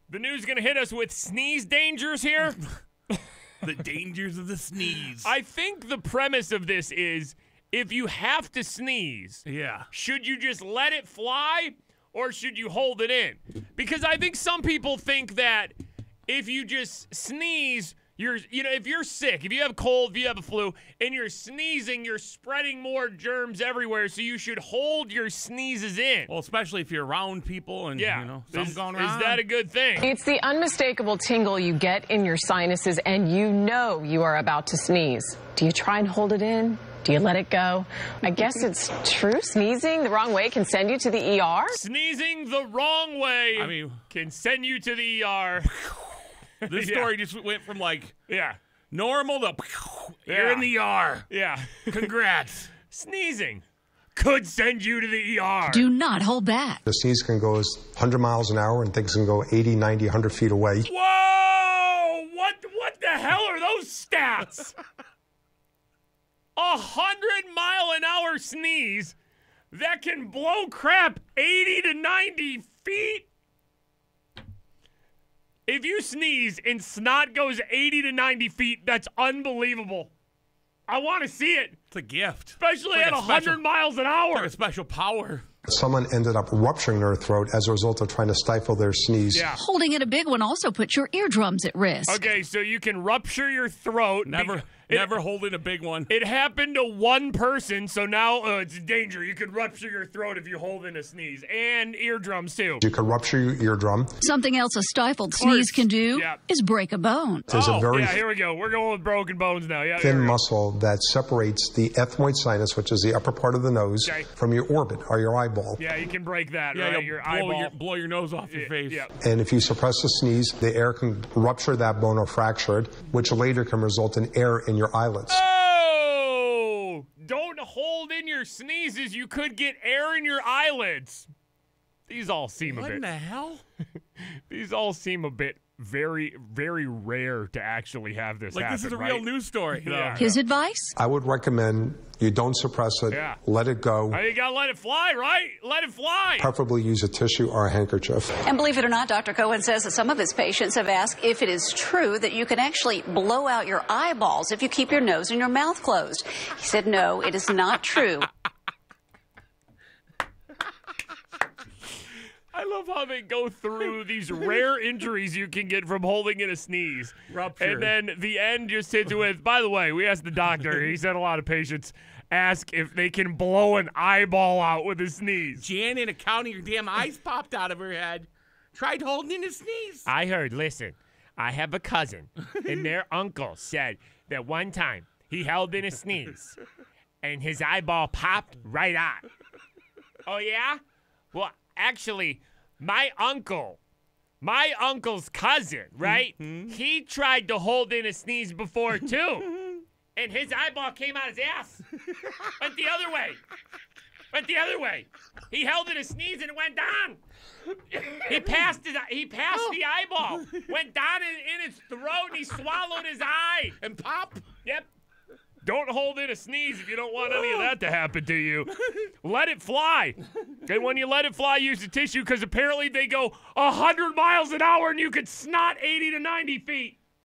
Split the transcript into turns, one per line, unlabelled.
The news going to hit us with sneeze dangers here.
The dangers of the sneeze.
I think the premise of this is if you have to sneeze, should you just let it fly or should you hold it in? Because I think some people think that if you just sneeze, if you're sick, if you have cold, if you have a flu, and you're sneezing, you're spreading more germs everywhere, so you should hold your sneezes in.
Well, especially if you're around people and, something going on.
Is that a good thing?
It's the unmistakable tingle you get in your sinuses, and you know you are about to sneeze. Do you try and hold it in? Do you let it go? I guess it's true. Sneezing the wrong way can send you to the ER.
Sneezing the wrong way can send you to the ER.
This story just went from normal to you're in the ER.
Yeah.
Congrats.
Sneezing could send you to the ER.
Do not hold back.
The sneeze can go as 100 miles an hour and things can go 80, 90, 100 feet away.
Whoa! What the hell are those stats? 100-mile-an-hour sneeze that can blow crap 80 to 90 feet? If you sneeze and snot goes 80 to 90 feet, that's unbelievable. I want to see it.
It's a gift.
Especially at 100 miles an hour.
It's like a special power.
Someone ended up rupturing their throat as a result of trying to stifle their sneeze.
Yeah.
Holding in a big one also puts your eardrums at risk.
Okay, so you can rupture your throat.
Never holding a big one.
It happened to one person, so now it's a danger. You could rupture your throat if you hold in a sneeze. And eardrums, too.
You can rupture your eardrum.
Something else a stifled sneeze can do is break a bone.
There's a very
here we go. We're going with broken bones now. Yeah,
thin muscle that separates the ethmoid sinus, which is the upper part of the nose, from your orbit or your eyeball.
Yeah, you can break that, right? Your eyeball.
Blow your nose off your face.
Yeah.
And if you suppress the sneeze, the air can rupture that bone or fracture it, which later can result in air in your eyelids.
Oh! Don't hold in your sneezes. You could get air in your eyelids. These all seem
What in the hell?
These all seem a bit very, very rare to actually have this happen.
This is a real news story.
Yeah.
His advice?
I would recommend you don't suppress it. Let it go.
You gotta let it fly, right? Let it fly.
Preferably use a tissue or a handkerchief.
And believe it or not, Dr. Cohen says that some of his patients have asked if it is true that you can actually blow out your eyeballs if you keep your nose and your mouth closed. He said, no, it is not true.
I love how they go through these rare injuries you can get from holding in a sneeze.
Rupture.
And then the end just hits with, by the way, we asked the doctor. He said a lot of patients ask if they can blow an eyeball out with a sneeze.
Jan in accounting, your damn eyes popped out of her head. Tried holding in a sneeze.
I heard, listen, I have a cousin, and their uncle said that one time he held in a sneeze, and his eyeball popped right out. Oh, yeah? Well, actually, my uncle's cousin, right? He tried to hold in a sneeze before, too. And his eyeball came out his ass. Went the other way. He held in a sneeze and it went down. He passed the eyeball. Went down in his throat and he swallowed his eye.
And pop.
Yep. Don't hold in a sneeze if you don't want any of that to happen to you. Let it fly. And when you let it fly, use the tissue because apparently they go 100 miles an hour and you could snot 80 to 90 feet.